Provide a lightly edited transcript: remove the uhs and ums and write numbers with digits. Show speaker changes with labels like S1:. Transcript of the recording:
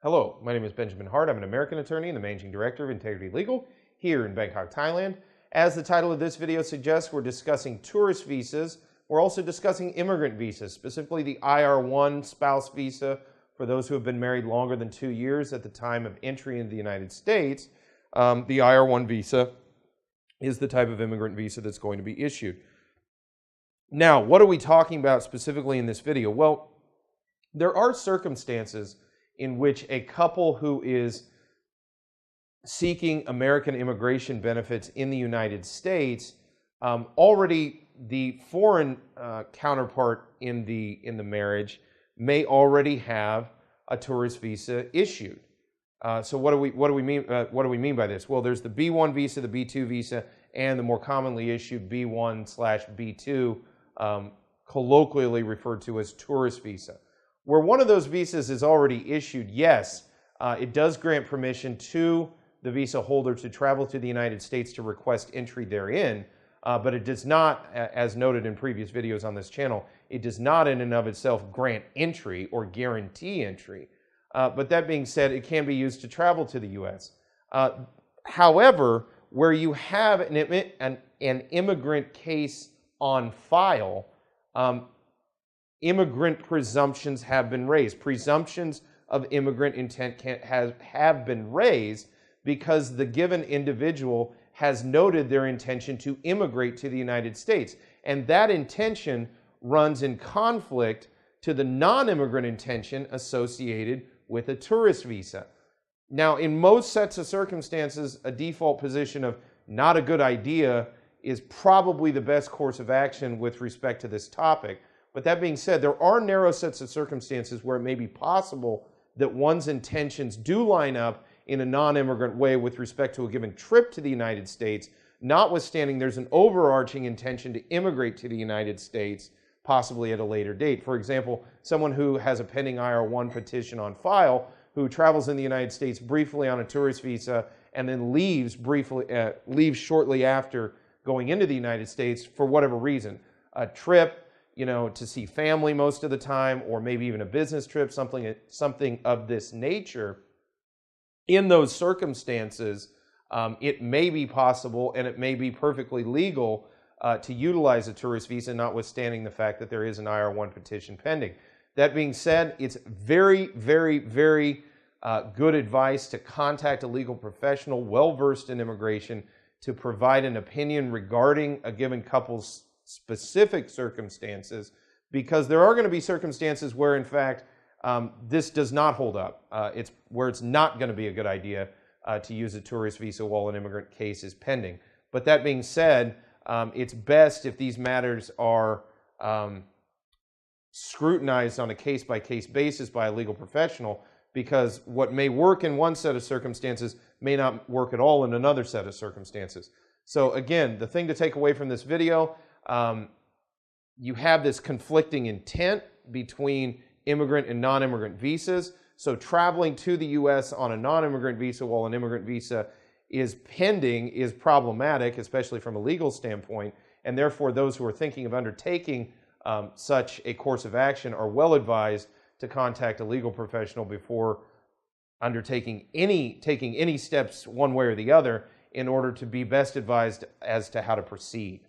S1: Hello, my name is Benjamin Hart. I'm an American attorney and the Managing Director of Integrity Legal here in Bangkok, Thailand. As the title of this video suggests, we're discussing tourist visas. We're also discussing immigrant visas, specifically the IR-1 spouse visa for those who have been married longer than 2 years at the time of entry into the United States. The IR-1 visa is the type of immigrant visa that's going to be issued. Now, what are we talking about specifically in this video? Well, there are circumstances in which a couple who is seeking American immigration benefits in the United States, already the foreign counterpart in the marriage may already have a tourist visa issued. So what do we mean by this? Well, there's the B1 visa, the B2 visa, and the more commonly issued B1/B2, colloquially referred to as tourist visa. Where one of those visas is already issued, yes, it does grant permission to the visa holder to travel to the United States to request entry therein, but it does not, as noted in previous videos on this channel, it does not in and of itself grant entry or guarantee entry. But that being said, it can be used to travel to the U.S. However, where you have an immigrant case on file, immigrant presumptions have been raised. Presumptions of immigrant intent have been raised because the given individual has noted their intention to immigrate to the United States. And that intention runs in conflict to the non-immigrant intention associated with a tourist visa. Now, in most sets of circumstances, a default position of not a good idea is probably the best course of action with respect to this topic. But that being said, there are narrow sets of circumstances where it may be possible that one's intentions do line up in a non-immigrant way with respect to a given trip to the United States, notwithstanding there's an overarching intention to immigrate to the United States, possibly at a later date. For example, someone who has a pending IR-1 petition on file, who travels in the United States briefly on a tourist visa and then leaves shortly after going into the United States for whatever reason, a trip, to see family most of the time, or maybe even a business trip, something of this nature. In those circumstances, it may be possible and it may be perfectly legal to utilize a tourist visa, notwithstanding the fact that there is an IR-1 petition pending. That being said, it's very, very, very good advice to contact a legal professional well-versed in immigration to provide an opinion regarding a given couple's specific circumstances, because there are going to be circumstances where, in fact, this does not hold up. It's where it's not going to be a good idea to use a tourist visa while an immigrant case is pending. But that being said, it's best if these matters are scrutinized on a case-by-case basis by a legal professional, because what may work in one set of circumstances may not work at all in another set of circumstances. So again, the thing to take away from this video, you have this conflicting intent between immigrant and non-immigrant visas. So traveling to the U.S. on a non-immigrant visa while an immigrant visa is pending is problematic, especially from a legal standpoint. And therefore, those who are thinking of undertaking such a course of action are well advised to contact a legal professional before undertaking taking any steps one way or the other, in order to be best advised as to how to proceed.